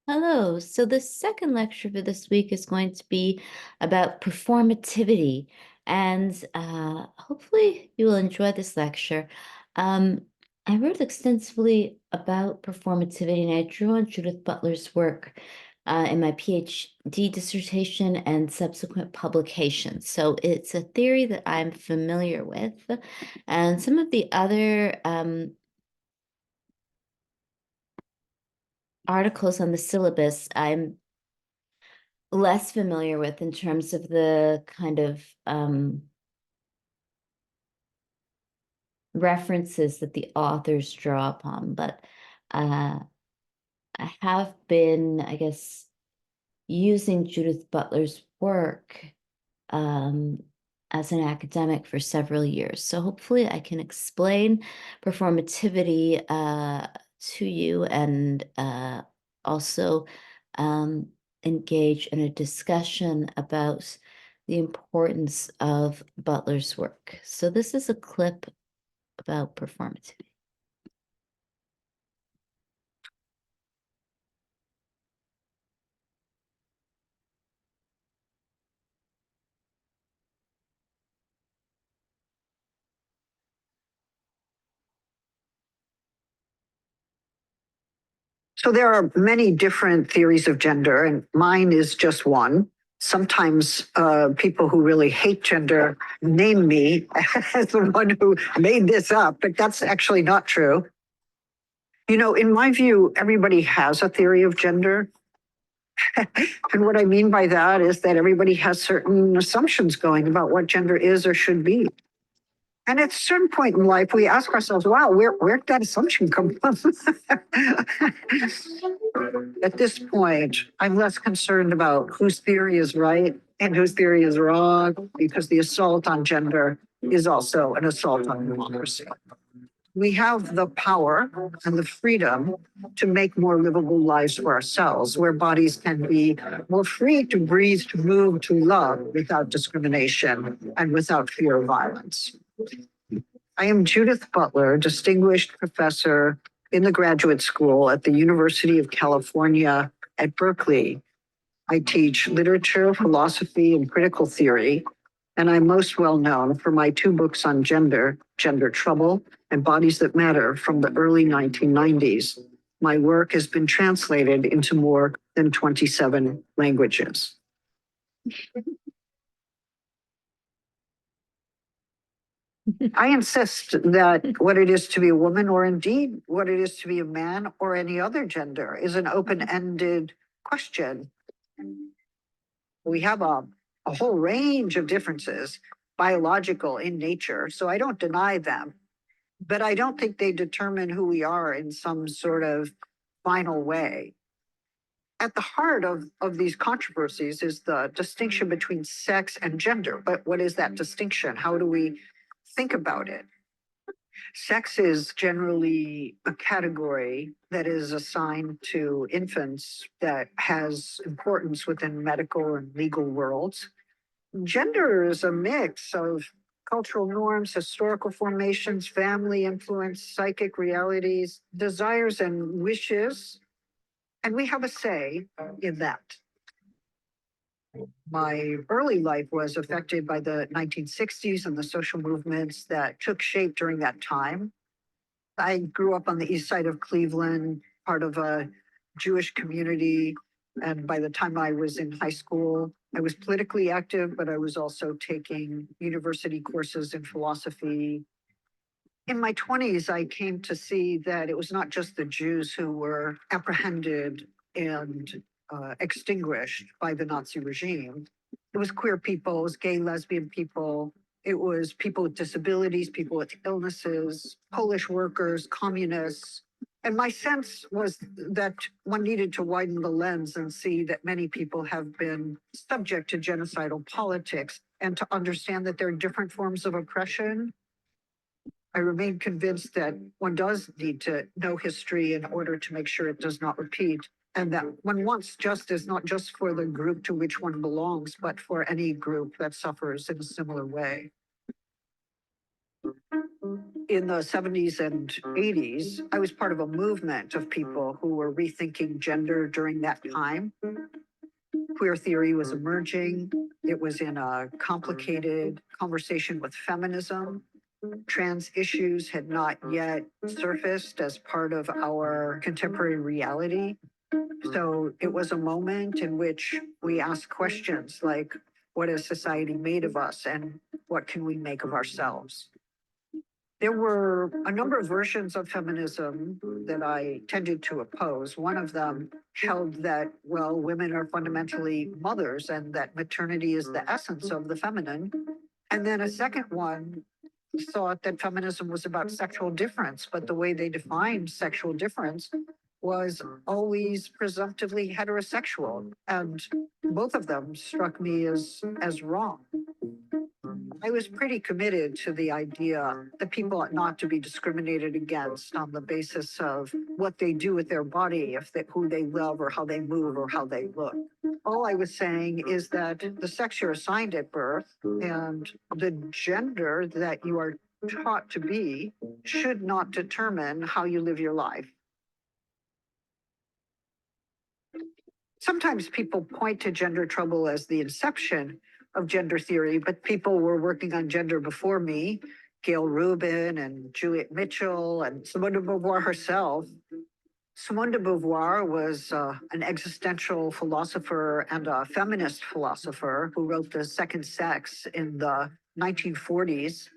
Hello. So the second lecture for this week is going to be about performativity, and hopefully you will enjoy this lecture. I wrote extensively about performativity, and I drew on Judith Butler's work in my PhD dissertation and subsequent publications. So it's a theory that I'm familiar with, and some of the other articles on the syllabus I'm less familiar with in terms of the kind of references that the authors draw upon, but I have been, I guess, using Judith Butler's work as an academic for several years. So hopefully I can explain performativity to you and also engage in a discussion about the importance of Butler's work. So this is a clip about performativity. So there are many different theories of gender, and mine is just one. Sometimes people who really hate gender name me as the one who made this up, but that's actually not true. You know, in my view, everybody has a theory of gender. And what I mean by that is that everybody has certain assumptions going about what gender is or should be. And at a certain point in life, we ask ourselves, wow, where'd that assumption come from? At this point, I'm less concerned about whose theory is right and whose theory is wrong, because the assault on gender is also an assault on democracy. We have the power and the freedom to make more livable lives for ourselves, where bodies can be more free to breathe, to move, to love without discrimination and without fear of violence. I am Judith Butler, distinguished professor in the graduate school at the University of California at Berkeley. I teach literature, philosophy, and critical theory, and I'm most well known for my two books on gender, Gender Trouble and Bodies That Matter from the early 1990s. My work has been translated into more than 27 languages. I insist that what it is to be a woman, or indeed what it is to be a man or any other gender, is an open-ended question. We have a whole range of differences, biological in nature, so I don't deny them, but I don't think they determine who we are in some sort of final way. At the heart of these controversies is the distinction between sex and gender. But what is that distinction? How do we think about it? Sex is generally a category that is assigned to infants that has importance within medical and legal worlds. Gender is a mix of cultural norms, historical formations, family influence, psychic realities, desires and wishes, and we have a say in that. My early life was affected by the 1960s and the social movements that took shape during that time. I grew up on the east side of Cleveland, part of a Jewish community. And by the time I was in high school, I was politically active, but I was also taking university courses in philosophy. In my 20s, I came to see that it was not just the Jews who were apprehended and extinguished by the Nazi regime. It was queer people, it was gay, lesbian people, it was people with disabilities, people with illnesses, Polish workers, communists. And my sense was that one needed to widen the lens and see that many people have been subject to genocidal politics, and to understand that there are different forms of oppression. I remain convinced that one does need to know history in order to make sure it does not repeat, and that one wants justice not just for the group to which one belongs, but for any group that suffers in a similar way. in the 70s and 80s, I was part of a movement of people who were rethinking gender during that time. Queer theory was emerging. It was in a complicated conversation with feminism. Trans issues had not yet surfaced as part of our contemporary reality. So it was a moment in which we asked questions like, what has society made of us and what can we make of ourselves? There were a number of versions of feminism that I tended to oppose. One of them held that, well, women are fundamentally mothers and that maternity is the essence of the feminine. And then a second one thought that feminism was about sexual difference, but the way they defined sexual difference was always presumptively heterosexual. And both of them struck me as wrong. I was pretty committed to the idea that people ought not to be discriminated against on the basis of what they do with their body, who they love or how they move or how they look. All I was saying is that the sex you're assigned at birth and the gender that you are taught to be should not determine how you live your life. Sometimes people point to gender trouble as the inception of gender theory, but people were working on gender before me, Gail Rubin and Juliet Mitchell and Simone de Beauvoir herself. Simone de Beauvoir was an existential philosopher and a feminist philosopher who wrote The Second Sex in the 1940s.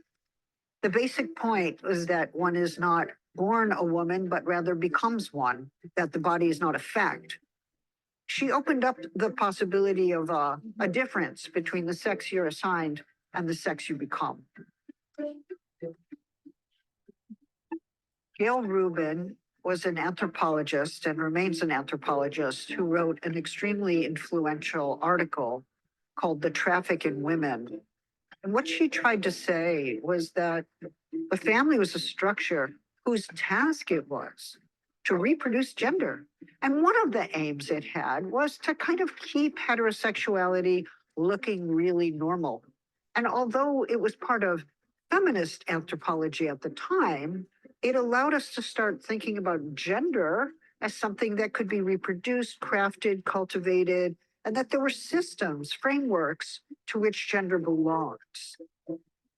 The basic point was that one is not born a woman, but rather becomes one, that the body is not a fact. She opened up the possibility of a difference between the sex you're assigned and the sex you become. Gail Rubin was an anthropologist and remains an anthropologist who wrote an extremely influential article called The Traffic in Women. And what she tried to say was that the family was a structure whose task it was to reproduce gender. And one of the aims it had was to kind of keep heterosexuality looking really normal. And although it was part of feminist anthropology at the time, it allowed us to start thinking about gender as something that could be reproduced, crafted, cultivated, and that there were systems, frameworks to which gender belongs.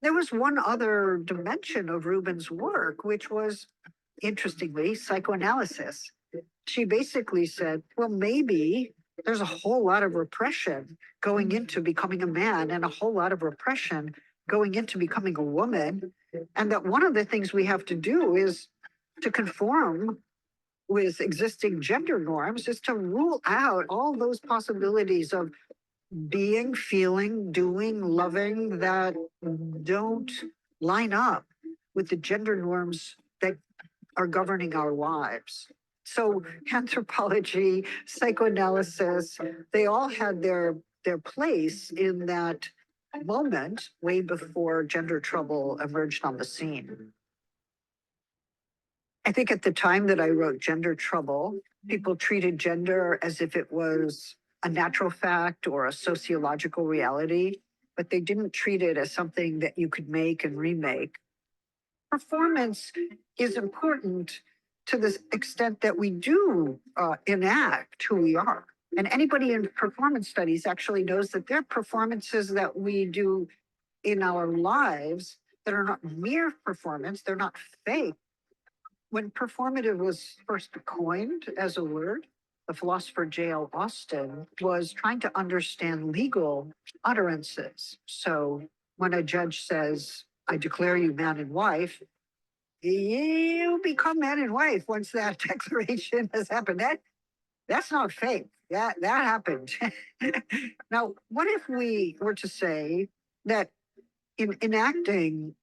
There was one other dimension of Rubin's work, which was, interestingly, psychoanalysis. She basically said, well, maybe there's a whole lot of repression going into becoming a man and a whole lot of repression going into becoming a woman. And that one of the things we have to do is to conform with existing gender norms is to rule out all those possibilities of being, feeling, doing, loving that don't line up with the gender norms that are governing our lives. So anthropology, psychoanalysis, they all had their place in that moment way before gender trouble emerged on the scene. I think at the time that I wrote Gender Trouble, people treated gender as if it was a natural fact or a sociological reality, but they didn't treat it as something that you could make and remake. Performance is important to the extent that we do enact who we are. And anybody in performance studies actually knows that there are performances that we do in our lives that are not mere performance, they're not fake. When performative was first coined as a word, the philosopher J.L. Austin was trying to understand legal utterances. So when a judge says, I declare you man and wife, you become man and wife once that declaration has happened. That's not fake. That happened. Now, what if we were to say that in enacting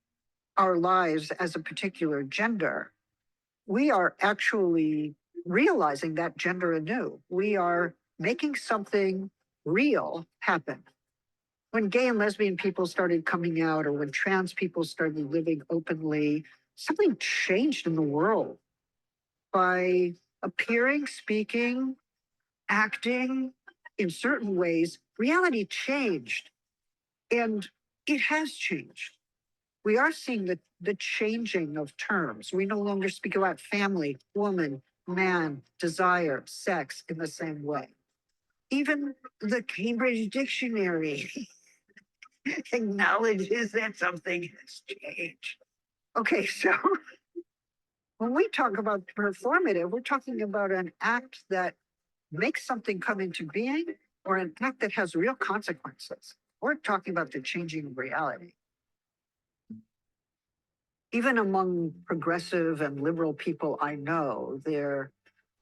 our lives as a particular gender, we are actually realizing that gender anew. We are making something real happen. When gay and lesbian people started coming out, or when trans people started living openly, something changed in the world. By appearing, speaking, acting in certain ways, reality changed. And it has changed. we are seeing the changing of terms. We no longer speak about family, woman, man, desire, sex in the same way. Even the Cambridge Dictionary acknowledges that something has changed. Okay, so when we talk about performative, we're talking about an act that makes something come into being or an act that has real consequences. We're talking about the changing of reality. Even among progressive and liberal people I know, there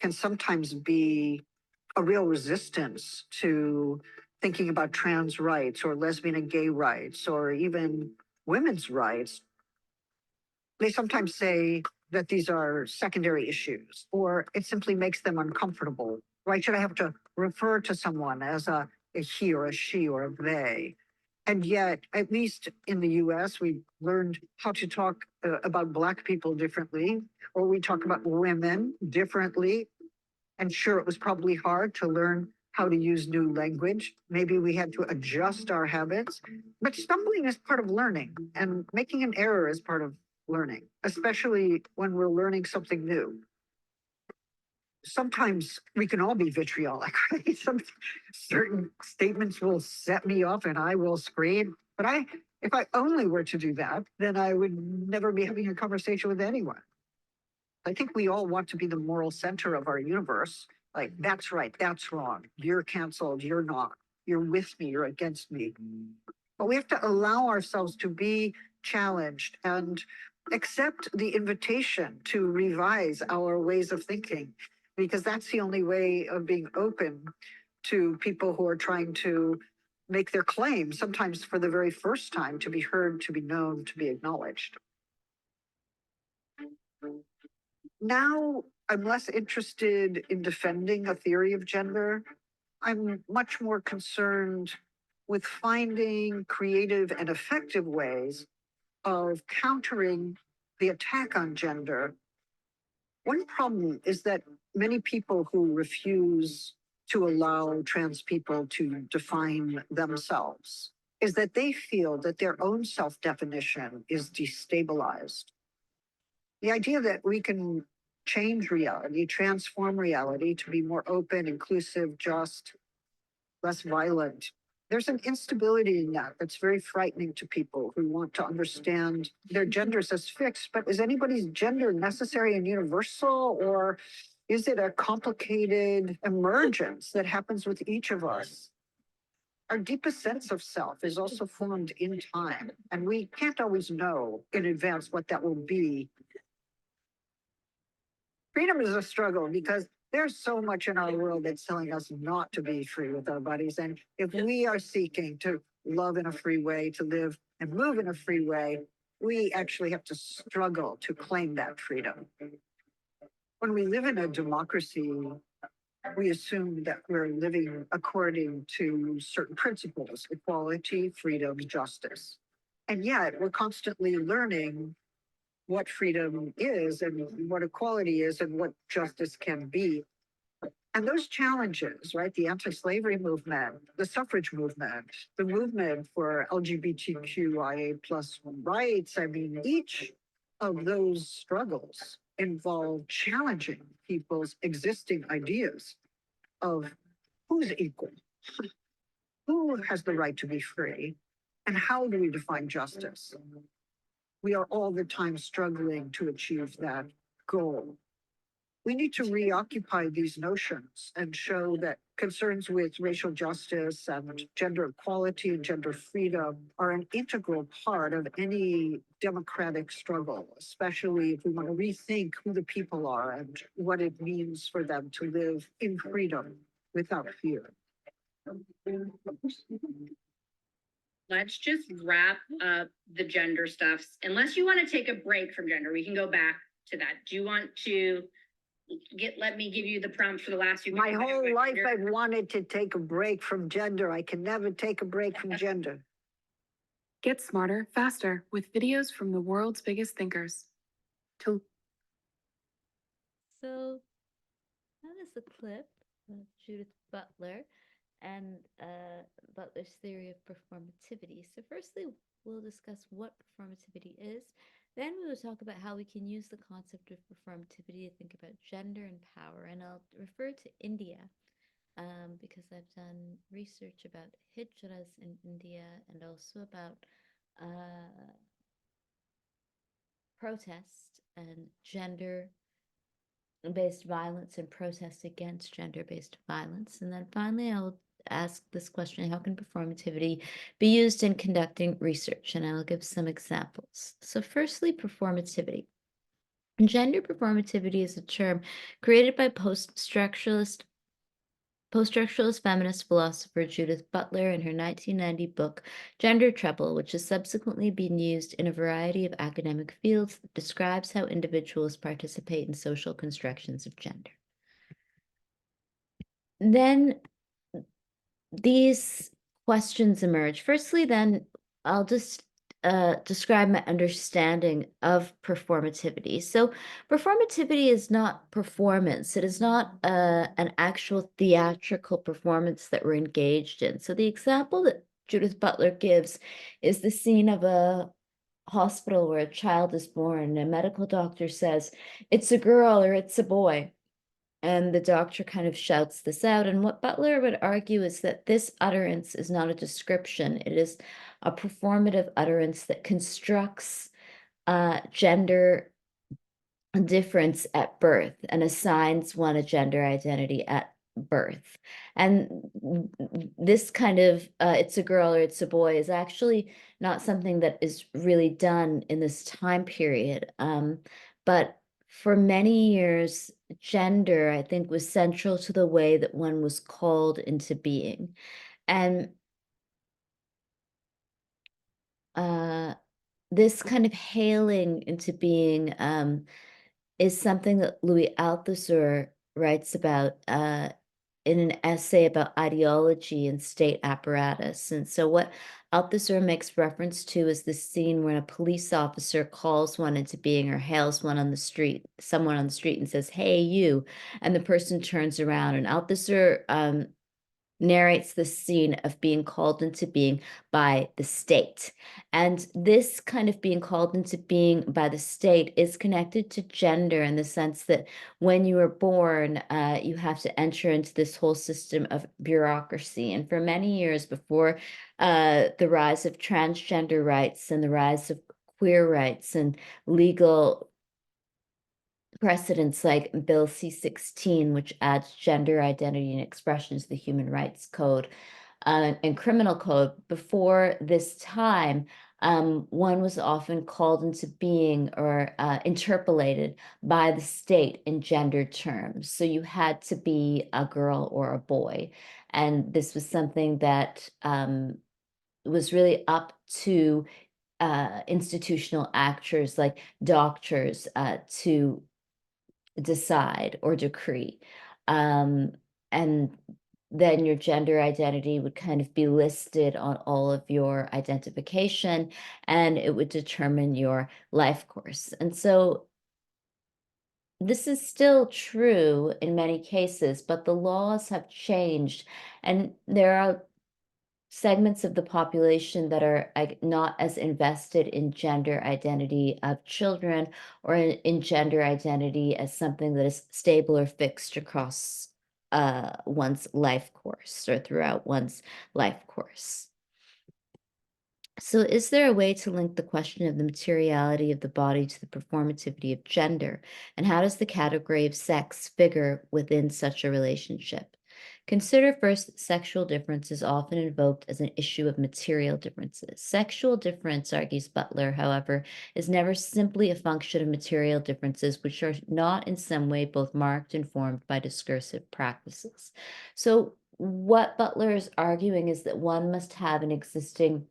can sometimes be a real resistance to thinking about trans rights or lesbian and gay rights or even women's rights. They sometimes say that these are secondary issues or it simply makes them uncomfortable. Why should I have to refer to someone as a he or a she or a they? And yet, at least in the US, we learned how to talk about Black people differently, or we talk about women differently. And sure, it was probably hard to learn how to use new language. Maybe we had to adjust our habits, but stumbling is part of learning, and making an error is part of learning, especially when we're learning something new. Sometimes we can all be vitriolic, right? Some certain statements will set me off and I will scream. But if I only were to do that, then I would never be having a conversation with anyone. I think we all want to be the moral center of our universe. Like, that's right, that's wrong. You're canceled, you're not. You're with me, you're against me. But we have to allow ourselves to be challenged and accept the invitation to revise our ways of thinking, because that's the only way of being open to people who are trying to make their claim, sometimes for the very first time, to be heard, to be known, to be acknowledged. Now I'm less interested in defending a theory of gender. I'm much more concerned with finding creative and effective ways of countering the attack on gender. One problem is that many people who refuse to allow trans people to define themselves is that they feel that their own self-definition is destabilized. The idea that we can change reality, transform reality to be more open, inclusive, just, less violent. There's an instability in that that's very frightening to people who want to understand their genders as fixed. But is anybody's gender necessary and universal, or is it a complicated emergence that happens with each of us? Our deepest sense of self is also formed in time, and we can't always know in advance what that will be. Freedom is a struggle because there's so much in our world that's telling us not to be free with our bodies. And if we are seeking to love in a free way, to live and move in a free way, we actually have to struggle to claim that freedom. When we live in a democracy, we assume that we're living according to certain principles: equality, freedom, justice. And yet we're constantly learning what freedom is and what equality is and what justice can be. And those challenges, right? The anti-slavery movement, the suffrage movement, the movement for LGBTQIA plus rights. I mean, each of those struggles involve challenging people's existing ideas of who's equal, who has the right to be free, and how do we define justice? We are all the time struggling to achieve that goal. We need to reoccupy these notions and show that concerns with racial justice and gender equality and gender freedom are an integral part of any democratic struggle, especially if we want to rethink who the people are and what it means for them to live in freedom without fear. Let's just wrap up the gender stuffs. Unless you want to take a break from gender, we can go back to that. Do you want to let me give you the prompt for the last few minutes? My whole life I've wanted to take a break from gender. I can never take a break from gender. Get smarter, faster with videos from the world's biggest thinkers. So that is a clip of Judith Butler and Butler's theory of performativity. So firstly, we'll discuss what performativity is. Then we will talk about how we can use the concept of performativity to think about gender and power. And I'll refer to India because I've done research about hijras in India and also about protest and gender-based violence and protest against gender-based violence. And then finally, I'll ask this question: how can performativity be used in conducting research? And I'll give some examples. So firstly, performativity. Gender performativity is a term created by post-structuralist feminist philosopher Judith Butler in her 1990 book, Gender Trouble, which has subsequently been used in a variety of academic fields that describes how individuals participate in social constructions of gender. Then these questions emerge. Firstly, then I'll just describe my understanding of performativity. So performativity is not performance. It is not an actual theatrical performance that we're engaged in. So the example that Judith Butler gives is the scene of a hospital where a child is born and a medical doctor says, "It's a girl" or "It's a boy." And the doctor kind of shouts this out. And what Butler would argue is that this utterance is not a description. It is a performative utterance that constructs gender difference at birth and assigns one a gender identity at birth. And this kind of "it's a girl" or "it's a boy" is actually not something that is really done in this time period. But for many years, gender, I think, was central to the way that one was called into being. And this kind of hailing into being is something that Louis Althusser writes about in an essay about ideology and state apparatus. And so what Althusser makes reference to is the scene when a police officer calls one into being or hails someone on the street, and says, "Hey, you," and the person turns around. And Althusser narrates the scene of being called into being by the state. And this kind of being called into being by the state is connected to gender in the sense that when you are born, you have to enter into this whole system of bureaucracy. And for many years before the rise of transgender rights and the rise of queer rights and legal precedents like Bill C-16, which adds gender identity and expression to the Human Rights Code and Criminal Code. Before this time, one was often called into being or interpolated by the state in gender terms. So you had to be a girl or a boy. And this was something that was really up to institutional actors like doctors to decide or decree. And then your gender identity would kind of be listed on all of your identification, and it would determine your life course. And so this is still true in many cases, but the laws have changed, and there are segments of the population that are not as invested in gender identity of children or in gender identity as something that is stable or fixed across one's life course or throughout one's life course. So is there a way to link the question of the materiality of the body to the performativity of gender? And how does the category of sex figure within such a relationship? Consider first that sexual difference is often invoked as an issue of material differences. Sexual difference, argues Butler, however, is never simply a function of material differences, which are not in some way both marked and formed by discursive practices. So what Butler is arguing is that one must have an existing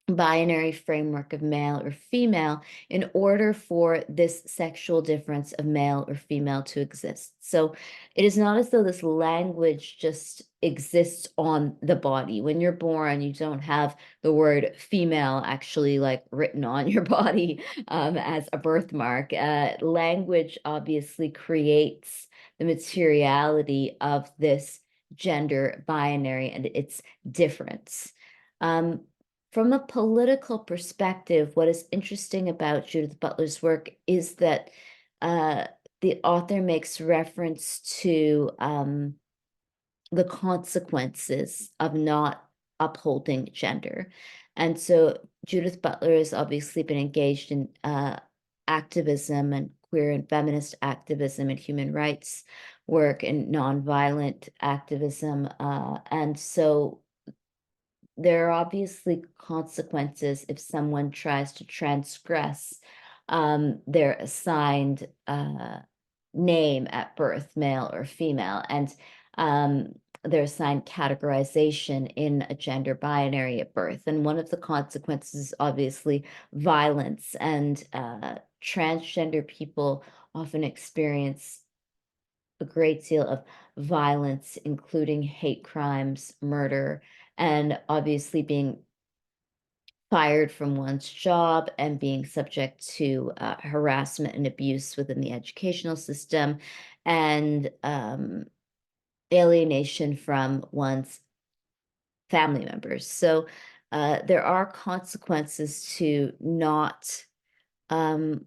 binary framework of male or female in order for this sexual difference of male or female to exist. So it is not as though this language just exists on the body. When you're born, you don't have the word female actually like written on your body as a birthmark. Language obviously creates the materiality of this gender binary and its difference. from a political perspective, what is interesting about Judith Butler's work is that the author makes reference to the consequences of not upholding gender. And so Judith Butler has obviously been engaged in activism and queer and feminist activism and human rights work and nonviolent activism. And so there are obviously consequences if someone tries to transgress their assigned name at birth, male or female, and their assigned categorization in a gender binary at birth. And one of the consequences is obviously violence, and transgender people often experience a great deal of violence, including hate crimes, murder, and obviously being fired from one's job and being subject to harassment and abuse within the educational system, and alienation from one's family members. So there are consequences um,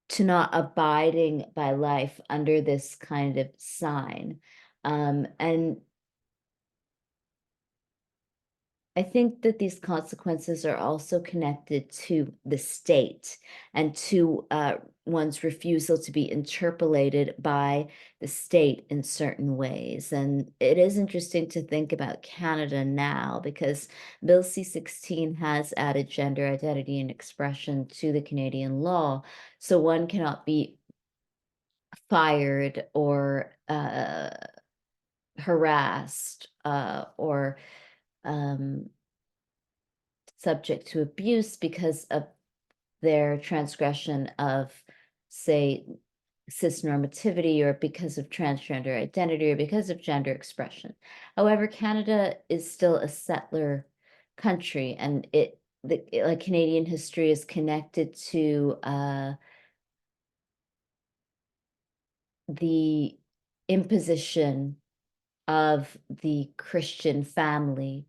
to not abiding by life under this kind of sign. And I think that these consequences are also connected to the state and to one's refusal to be interpolated by the state in certain ways. And it is interesting to think about Canada now, because Bill C-16 has added gender identity and expression to the Canadian law. So one cannot be fired or harassed or subject to abuse because of their transgression of, say, cisnormativity, or because of transgender identity, or because of gender expression. However, Canada is still a settler country, and like Canadian history is connected to the imposition of the Christian family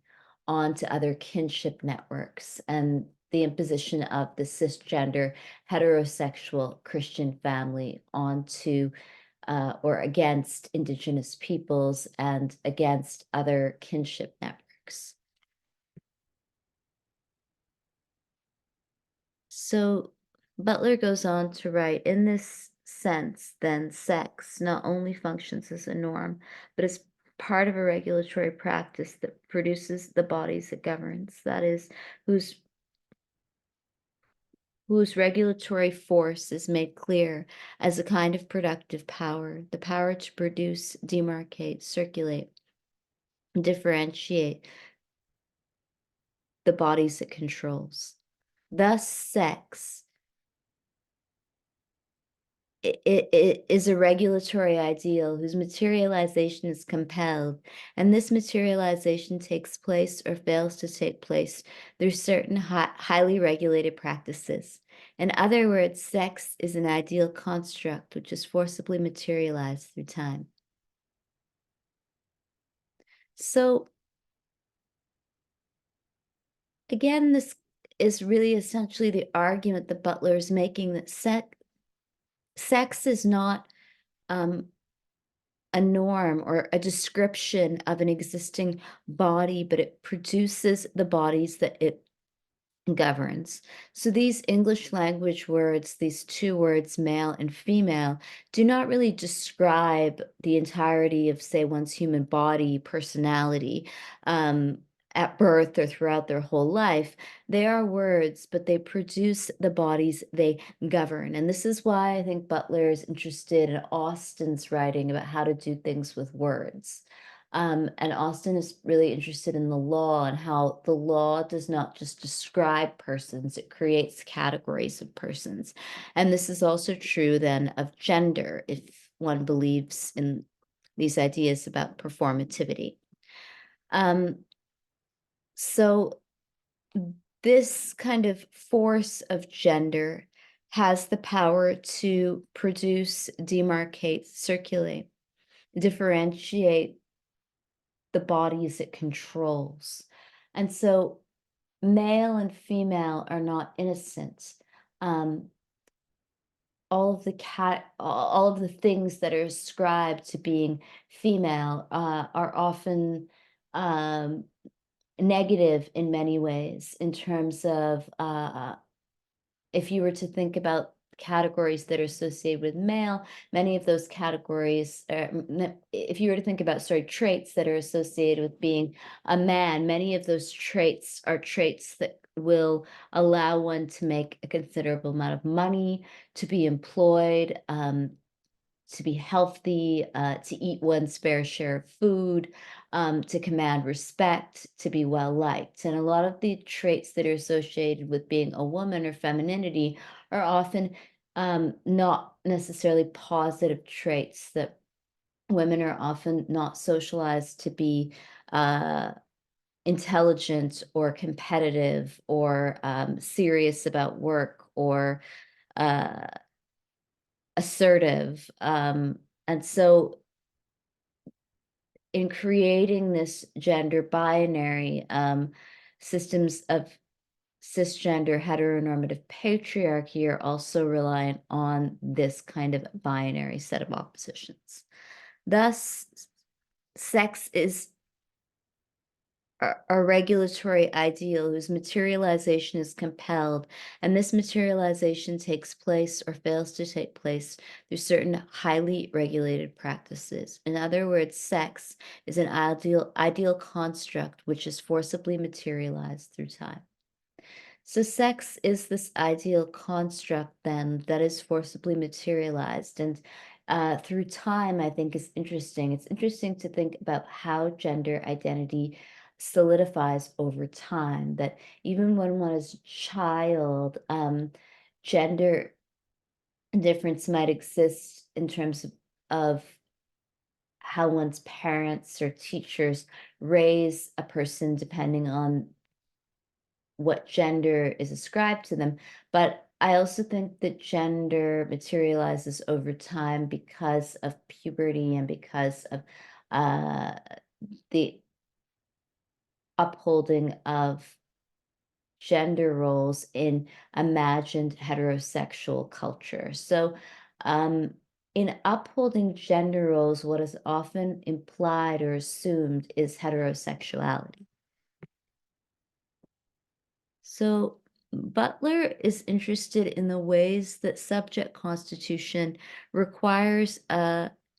onto other kinship networks, and the imposition of the cisgender heterosexual Christian family onto or against Indigenous peoples and against other kinship networks. So Butler goes on to write, in this sense, then sex not only functions as a norm, but as part of a regulatory practice that produces the bodies it governs, that is, whose regulatory force is made clear as a kind of productive power, the power to produce, demarcate, circulate, and differentiate the bodies it controls. Thus, sex it is a regulatory ideal whose materialization is compelled, and this materialization takes place or fails to take place through certain highly regulated practices. In other words, sex is an ideal construct which is forcibly materialized through time. So again, this is really essentially the argument that Butler is making, that sex is not a norm or a description of an existing body, but it produces the bodies that it governs. So these English language words, these two words, male and female, do not really describe the entirety of, say, one's human body, personality, at birth or throughout their whole life. They are words, but they produce the bodies they govern. And this is why I think Butler is interested in Austen's writing about how to do things with words. And Austen is really interested in the law and how the law does not just describe persons, it creates categories of persons. And this is also true then of gender, if one believes in these ideas about performativity. So this kind of force of gender has the power to produce, demarcate, circulate, differentiate the bodies it controls. And so male and female are not innocent. All of the things that are ascribed to being female are often um, negative in many ways in terms of if you were to think about categories that are associated with male, many of those categories, if you were to think about, sorry, traits that are associated with being a man, many of those traits are traits that will allow one to make a considerable amount of money, to be employed, to be healthy, to eat one's fair share of food, to command respect, to be well liked. And a lot of the traits that are associated with being a woman or femininity are often not necessarily positive traits, that women are often not socialized to be intelligent or competitive or serious about work or uh, assertive. And so in creating this gender binary, systems of cisgender heteronormative patriarchy are also reliant on this kind of binary set of oppositions. Thus, sex is a regulatory ideal whose materialization is compelled, and this materialization takes place or fails to take place through certain highly regulated practices. In other words, sex is an ideal construct which is forcibly materialized through time. So sex is this ideal construct then that is forcibly materialized, and through time, I think is interesting. It's interesting to think about how gender identity solidifies over time, that even when one is a child, gender difference might exist in terms of how one's parents or teachers raise a person depending on what gender is ascribed to them. But I also think that gender materializes over time because of puberty and because of uh, the upholding of gender roles in imagined heterosexual culture. So, in upholding gender roles, what is often implied or assumed is heterosexuality. So Butler is interested in the ways that subject constitution requires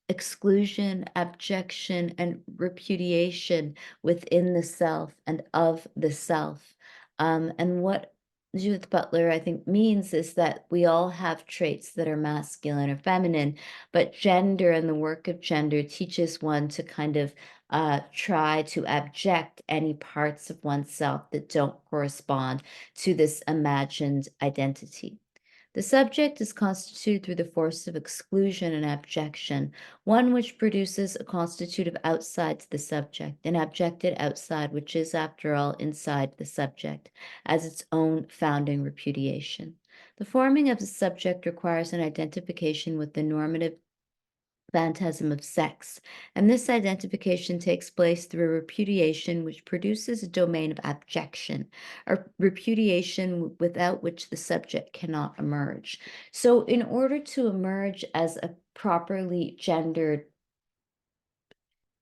exclusion, abjection, and repudiation within the self and of the self. And what Judith Butler, I think, means is that we all have traits that are masculine or feminine, but gender and the work of gender teaches one to kind of try to abject any parts of oneself that don't correspond to this imagined identity. The subject is constituted through the force of exclusion and abjection, one which produces a constitutive outside to the subject, an abjected outside, which is, after all, inside the subject, as its own founding repudiation. The forming of the subject requires an identification with the normative phantasm of sex, and this identification takes place through a repudiation which produces a domain of abjection, a repudiation without which the subject cannot emerge. So in order to emerge as a properly gendered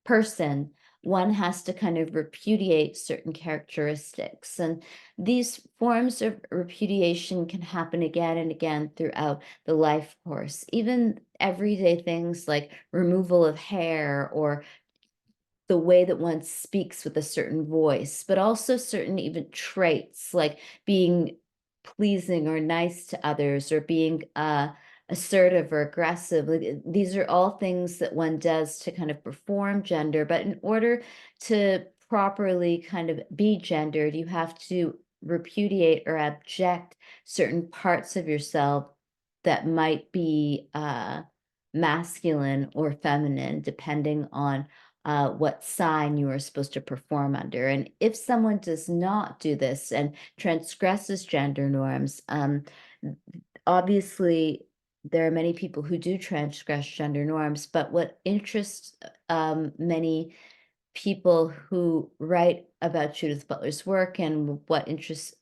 person, one has to kind of repudiate certain characteristics. And these forms of repudiation can happen again and again throughout the life course. Even everyday things like removal of hair or the way that one speaks with a certain voice, but also certain even traits like being pleasing or nice to others or being assertive or aggressive. Like, these are all things that one does to kind of perform gender, but in order to properly kind of be gendered, you have to repudiate or abject certain parts of yourself that might be masculine or feminine, depending on what sign you are supposed to perform under. And if someone does not do this and transgresses gender norms, obviously there are many people who do transgress gender norms, but what interests many people who write about Judith Butler's work and what interests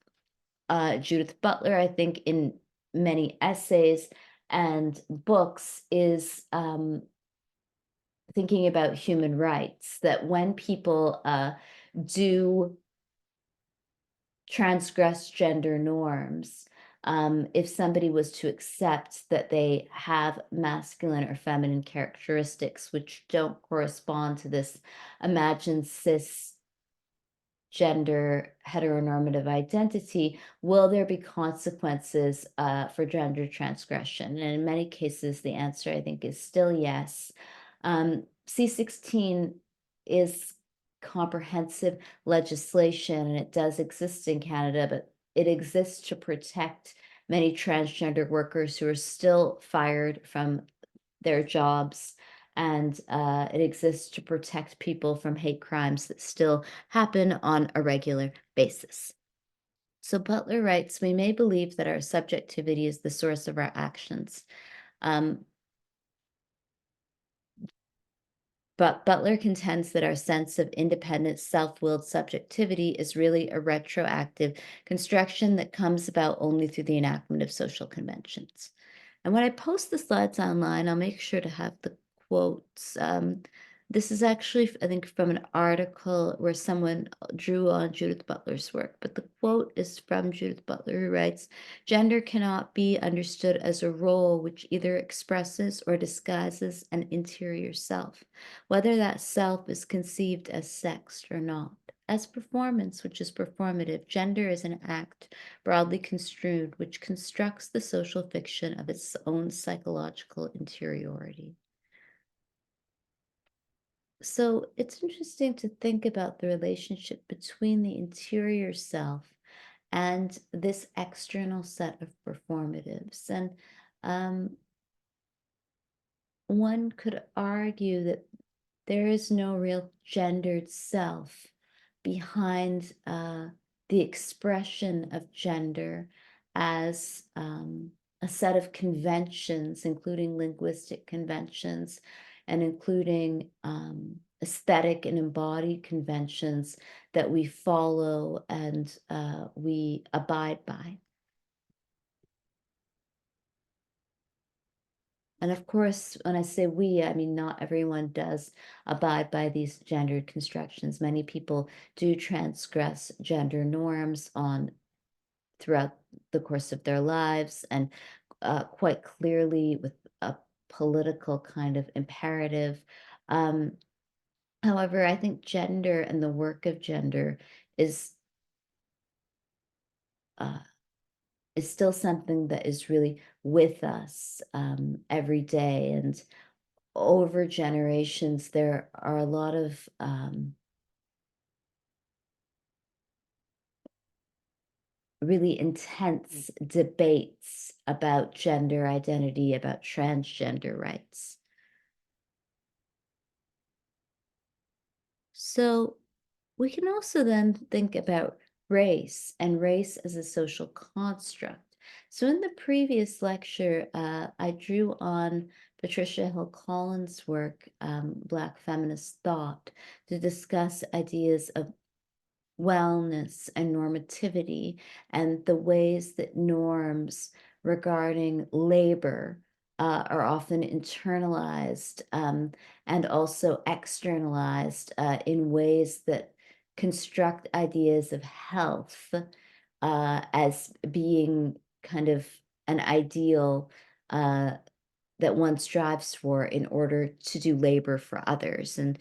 Judith Butler, I think, in many essays and books is thinking about human rights, that when people do transgress gender norms, if somebody was to accept that they have masculine or feminine characteristics which don't correspond to this imagined cis gender heteronormative identity, will there be consequences for gender transgression? And in many cases, the answer, I think, is still yes. C16 is comprehensive legislation, and it does exist in Canada, but it exists to protect many transgender workers who are still fired from their jobs, and it exists to protect people from hate crimes that still happen on a regular basis. So Butler writes, we may believe that our subjectivity is the source of our actions. But Butler contends that our sense of independent, self-willed subjectivity is really a retroactive construction that comes about only through the enactment of social conventions. And when I post the slides online, I'll make sure to have the quotes. This is actually, I think, from an article where someone drew on Judith Butler's work, but the quote is from Judith Butler, who writes, "Gender cannot be understood as a role which either expresses or disguises an interior self, whether that self is conceived as sexed or not. As performance, which is performative, gender is an act broadly construed, which constructs the social fiction of its own psychological interiority." So it's interesting to think about the relationship between the interior self and this external set of performatives. And one could argue that there is no real gendered self behind the expression of gender as a set of conventions, including linguistic conventions and including aesthetic and embodied conventions that we follow and we abide by. And of course, when I say we, I mean not everyone does abide by these gendered constructions. Many people do transgress gender norms throughout the course of their lives, and quite clearly with a political kind of imperative. However, I think gender and the work of gender uh, is still something that is really with us every day. And over generations, there are a lot of really intense debates about gender identity, about transgender rights. So we can also then think about race and race as a social construct. So in the previous lecture, I drew on Patricia Hill Collins' work, Black Feminist Thought, to discuss ideas of wellness and normativity and the ways that norms regarding labor are often internalized and also externalized in ways that construct ideas of health as being kind of an ideal that one strives for in order to do labor for others. And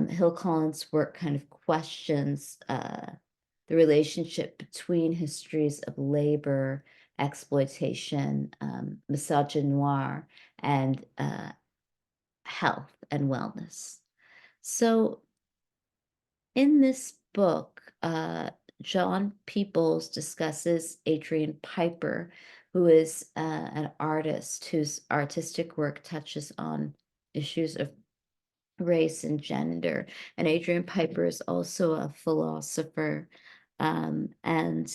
Hill Collins' work kind of questions the relationship between histories of labor, exploitation, misogynoir, and health and wellness. So in this book, John Peoples discusses Adrian Piper, who is an artist whose artistic work touches on issues of race and gender. And Adrian Piper is also a philosopher. And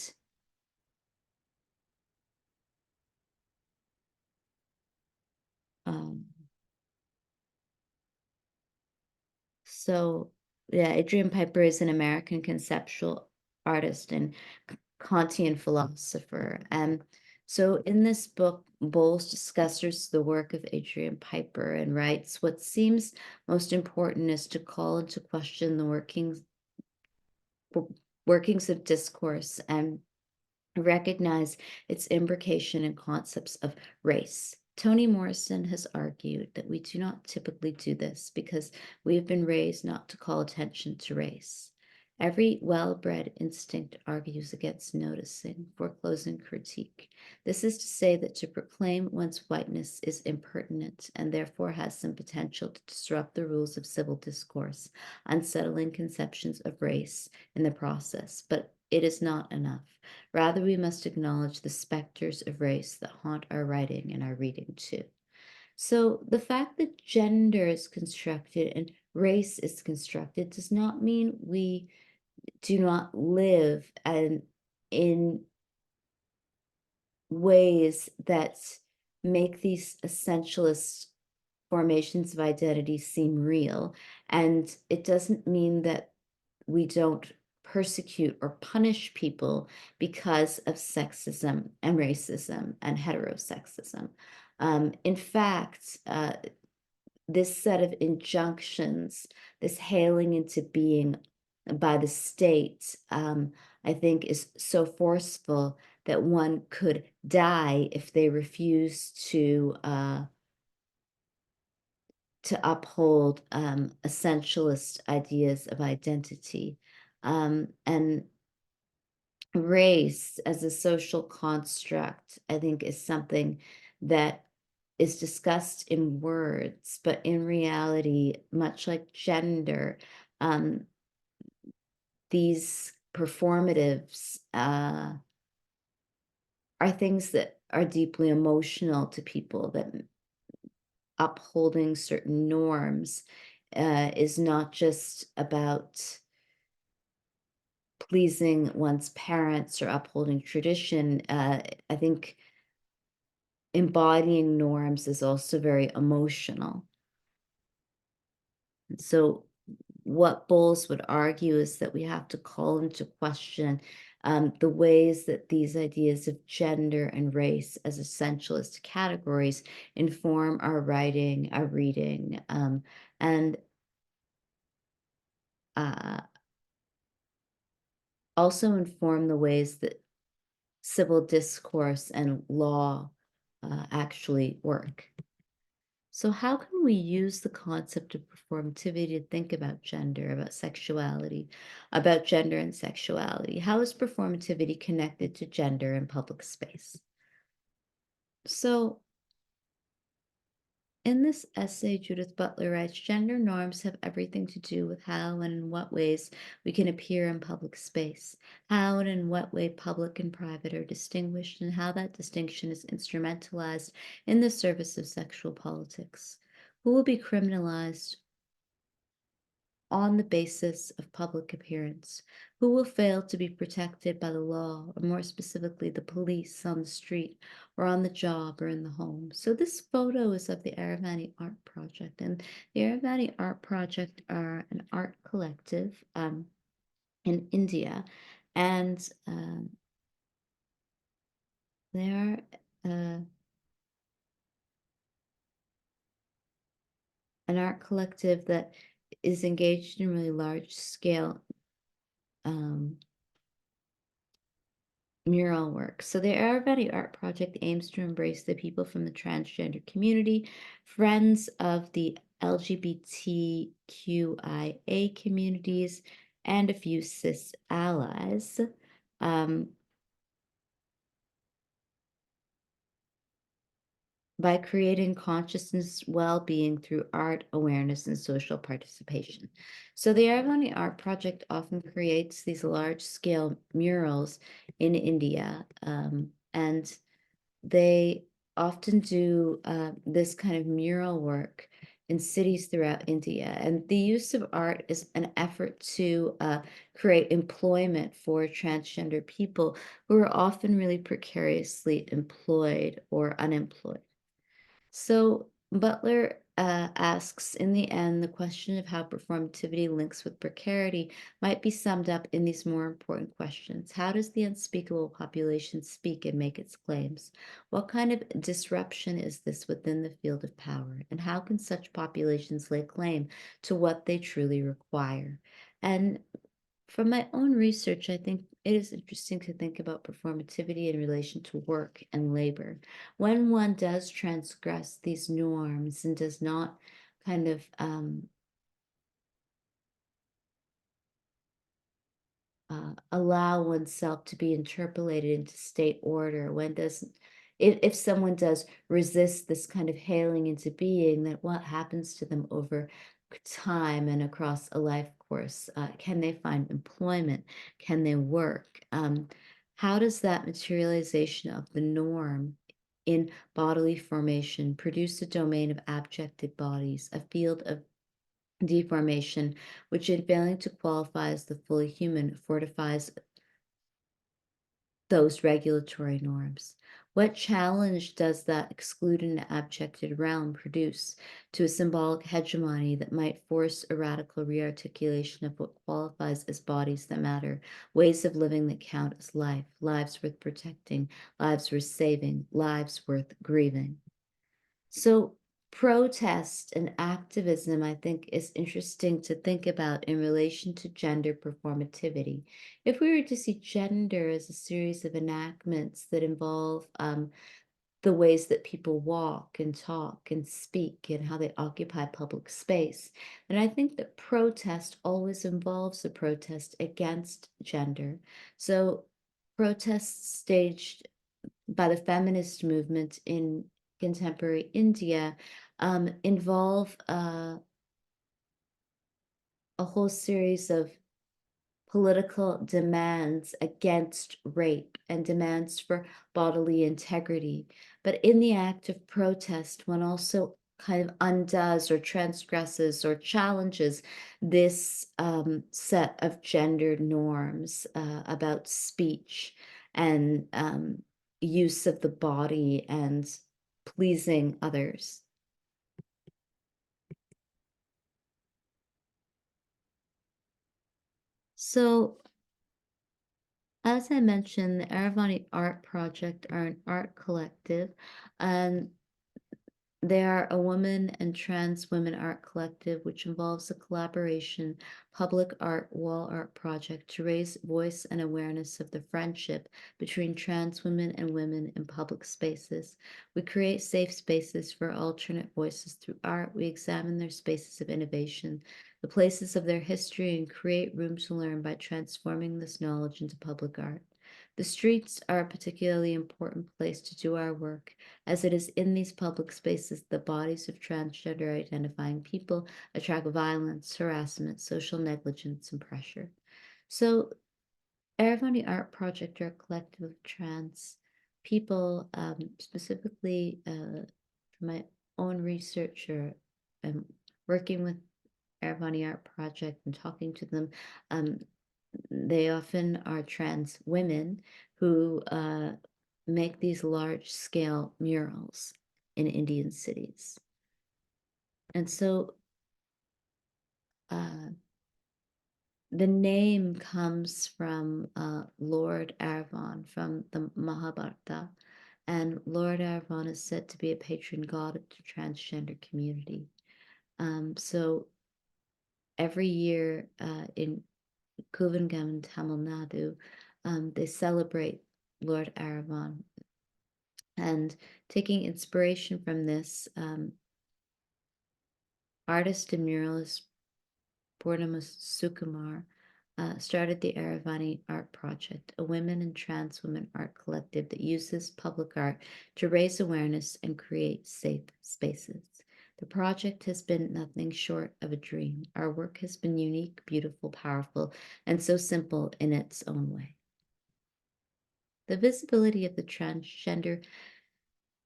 so Yeah, Adrian Piper is an American conceptual artist and Kantian philosopher. So in this book, Bowles discusses the work of Adrian Piper and writes, what seems most important is to call into question the workings of discourse and recognize its imbrication in concepts of race. Toni Morrison has argued that we do not typically do this because we have been raised not to call attention to race. Every well-bred instinct argues against noticing, foreclosing critique. This is to say that to proclaim one's whiteness is impertinent and therefore has some potential to disrupt the rules of civil discourse, unsettling conceptions of race in the process, but it is not enough. Rather, we must acknowledge the specters of race that haunt our writing and our reading too. So the fact that gender is constructed and race is constructed does not mean we do not live in ways that make these essentialist formations of identity seem real. And it doesn't mean that we don't persecute or punish people because of sexism and racism and heterosexism. In fact, this set of injunctions, this hailing into being by the state, I think is so forceful that one could die if they refuse to uphold essentialist ideas of identity. And race as a social construct, I think, is something that is discussed in words, but in reality, much like gender, um, these performatives are things that are deeply emotional to people, that upholding certain norms is not just about pleasing one's parents or upholding tradition. I think embodying norms is also very emotional. So what Bowles would argue is that we have to call into question the ways that these ideas of gender and race as essentialist categories inform our writing, our reading, and uh, also inform the ways that civil discourse and law actually work. So how can we use the concept of performativity to think about gender, about sexuality, about gender and sexuality? How is performativity connected to gender in public space? So in this essay, Judith Butler writes, gender norms have everything to do with how and in what ways we can appear in public space, how and in what way public and private are distinguished, and how that distinction is instrumentalized in the service of sexual politics. Who will be criminalized on the basis of public appearance? Who will fail to be protected by the law, or more specifically, the police on the street, or on the job, or in the home? So this photo is of the Aravani Art Project, and the Aravani Art Project are an art collective in India, and they're an art collective that is engaged in really large scale mural work. So the Ayurvedic Art Project aims to embrace the people from the transgender community, friends of the LGBTQIA communities, and a few cis allies. By creating consciousness well-being through art, awareness, and social participation. So the Aravani Art Project often creates these large-scale murals in India, and they often do this kind of mural work in cities throughout India. And the use of art is an effort to create employment for transgender people who are often really precariously employed or unemployed. So Butler asks, in the end, the question of how performativity links with precarity might be summed up in these more important questions. How does the unspeakable population speak and make its claims? What kind of disruption is this within the field of power? And how can such populations lay claim to what they truly require? And from my own research, I think it is interesting to think about performativity in relation to work and labor. When one does transgress these norms and does not kind of allow oneself to be interpolated into state order, when does if someone does resist this kind of hailing into being, that what happens to them over time and across a life course? Can they find employment? Can they work? How does that materialization of the norm in bodily formation produce a domain of abjected bodies, a field of deformation, which in failing to qualify as the fully human fortifies those regulatory norms? What challenge does that excluded and abjected realm produce to a symbolic hegemony that might force a radical rearticulation of what qualifies as bodies that matter, ways of living that count as life, lives worth protecting, lives worth saving, lives worth grieving? So, protest and activism, I think, is interesting to think about in relation to gender performativity. If we were to see gender as a series of enactments that involve the ways that people walk and talk and speak and how they occupy public space, then I think that protest always involves a protest against gender. So, protests staged by the feminist movement in contemporary India involve a whole series of political demands against rape and demands for bodily integrity. But in the act of protest, one also kind of undoes or transgresses or challenges this set of gendered norms about speech and use of the body and pleasing others. So, as I mentioned, the Aravani Art Project are an art collective, and they are a woman and trans women art collective, which involves a collaboration public art wall art project to raise voice and awareness of the friendship between trans women and women in public spaces. We create safe spaces for alternate voices through art. We examine their spaces of innovation, the places of their history, and create room to learn by transforming this knowledge into public art. The streets are a particularly important place to do our work, as it is in these public spaces the bodies of transgender identifying people attract violence, harassment, social negligence, and pressure. So, Aravani Art Project are a collective of trans people, specifically for my own research or working with Aravani Art Project and talking to them. They often are trans women who make these large scale murals in Indian cities. And so the name comes from Lord Aravan from the Mahabharata. And Lord Aravan is said to be a patron god of the transgender community. So every year in Kuvangam in Tamil Nadu, they celebrate Lord Aravan. And taking inspiration from this, artist and muralist Purnima Sukumar started the Aravani Art Project, a women and trans women art collective that uses public art to raise awareness and create safe spaces. The project has been nothing short of a dream. Our work has been unique, beautiful, powerful, and so simple in its own way. The visibility of the transgender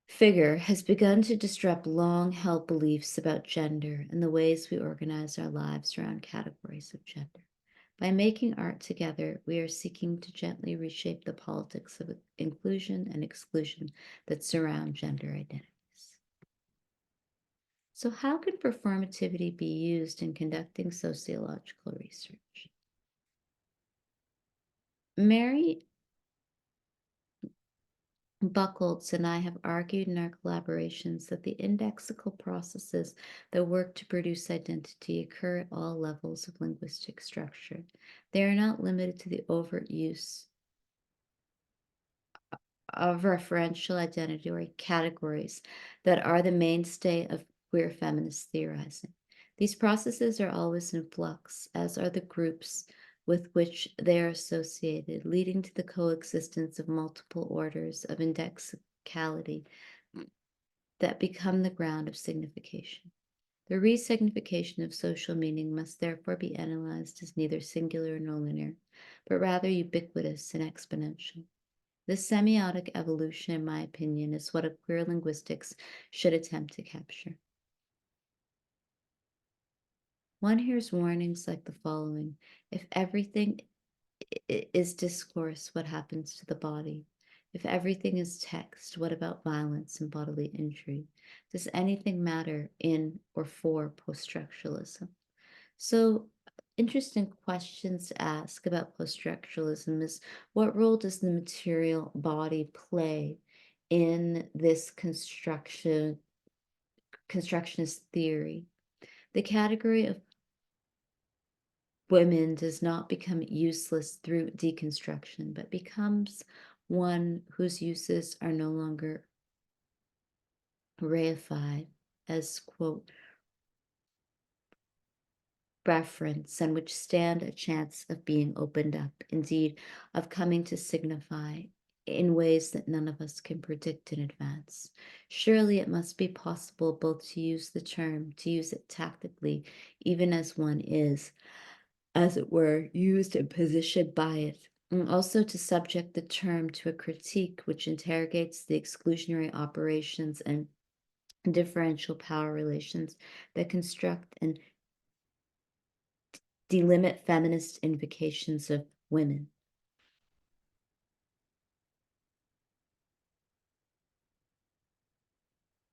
figure has begun to disrupt long-held beliefs about gender and the ways we organize our lives around categories of gender. By making art together, we are seeking to gently reshape the politics of inclusion and exclusion that surround gender identities. So how can performativity be used in conducting sociological research? Mary Buckles and I have argued in our collaborations that the indexical processes that work to produce identity occur at all levels of linguistic structure. They are not limited to the overt use of referential identity or categories that are the mainstay of queer feminist theorizing. These processes are always in flux, as are the groups with which they are associated, leading to the coexistence of multiple orders of indexicality that become the ground of signification. The resignification of social meaning must therefore be analyzed as neither singular nor linear, but rather ubiquitous and exponential. This semiotic evolution, in my opinion, is what a queer linguistics should attempt to capture. One hears warnings like the following: if everything is discourse, what happens to the body? If everything is text, what about violence and bodily injury? Does anything matter in or for post-structuralism? So, interesting questions to ask about post-structuralism is, what role does the material body play in this constructionist theory? The category of women does not become useless through deconstruction, but becomes one whose uses are no longer reified as, quote, reference, and which stand a chance of being opened up, indeed, of coming to signify in ways that none of us can predict in advance. Surely it must be possible both to use the term, to use it tactically, even as one is, as it were, used and positioned by it, and also to subject the term to a critique which interrogates the exclusionary operations and differential power relations that construct and delimit feminist invocations of women.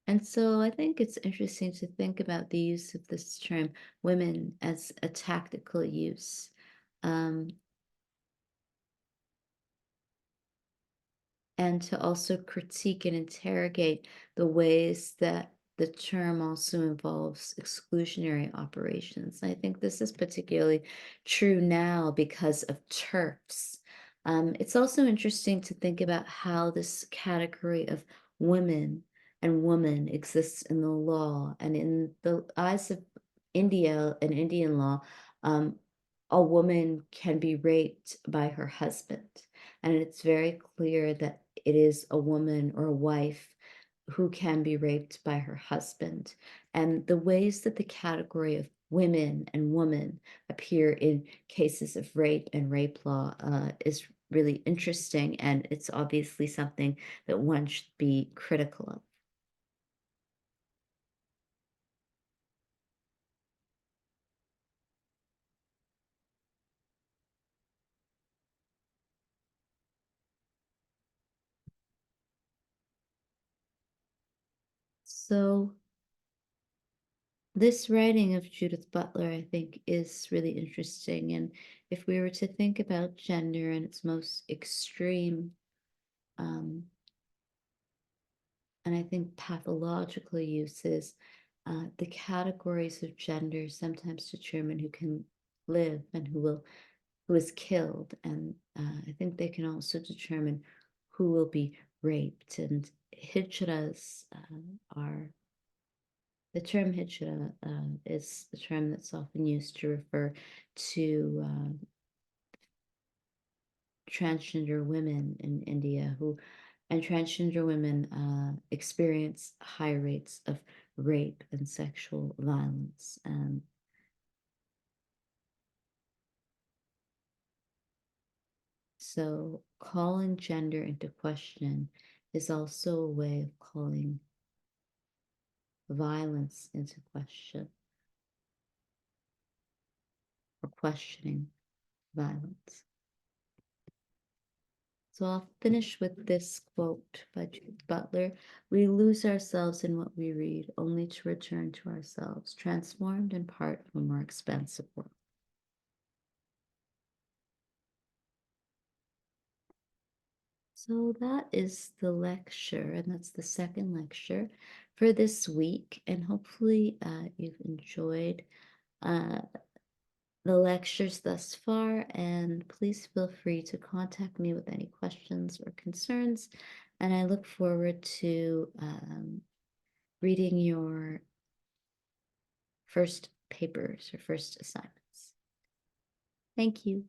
And so I think it's interesting to think about the use of this term women as a tactical use. And to also critique and interrogate the ways that the term also involves exclusionary operations. I think this is particularly true now because of TERFs. It's also interesting to think about how this category of women and woman exists in the law, and in the eyes of India and Indian law, a woman can be raped by her husband. And it's very clear that it is a woman or a wife who can be raped by her husband. And the ways that the category of women and woman appear in cases of rape and rape law is really interesting. And it's obviously something that one should be critical of. So this writing of Judith Butler, I think, is really interesting. And if we were to think about gender in its most extreme, and I think pathological uses, the categories of gender sometimes determine who can live and who is killed. And I think they can also determine who will be raped. And hijras are the term hijra is the term that's often used to refer to transgender women in India and transgender women experience high rates of rape and sexual violence. So calling gender into question is also a way of calling violence into question or questioning violence. So I'll finish with this quote by Judith Butler. We lose ourselves in what we read, only to return to ourselves, transformed and part of a more expansive world. So that is the lecture, and that's the second lecture for this week. And hopefully you've enjoyed the lectures thus far, and please feel free to contact me with any questions or concerns. And I look forward to reading your first papers or first assignments. Thank you.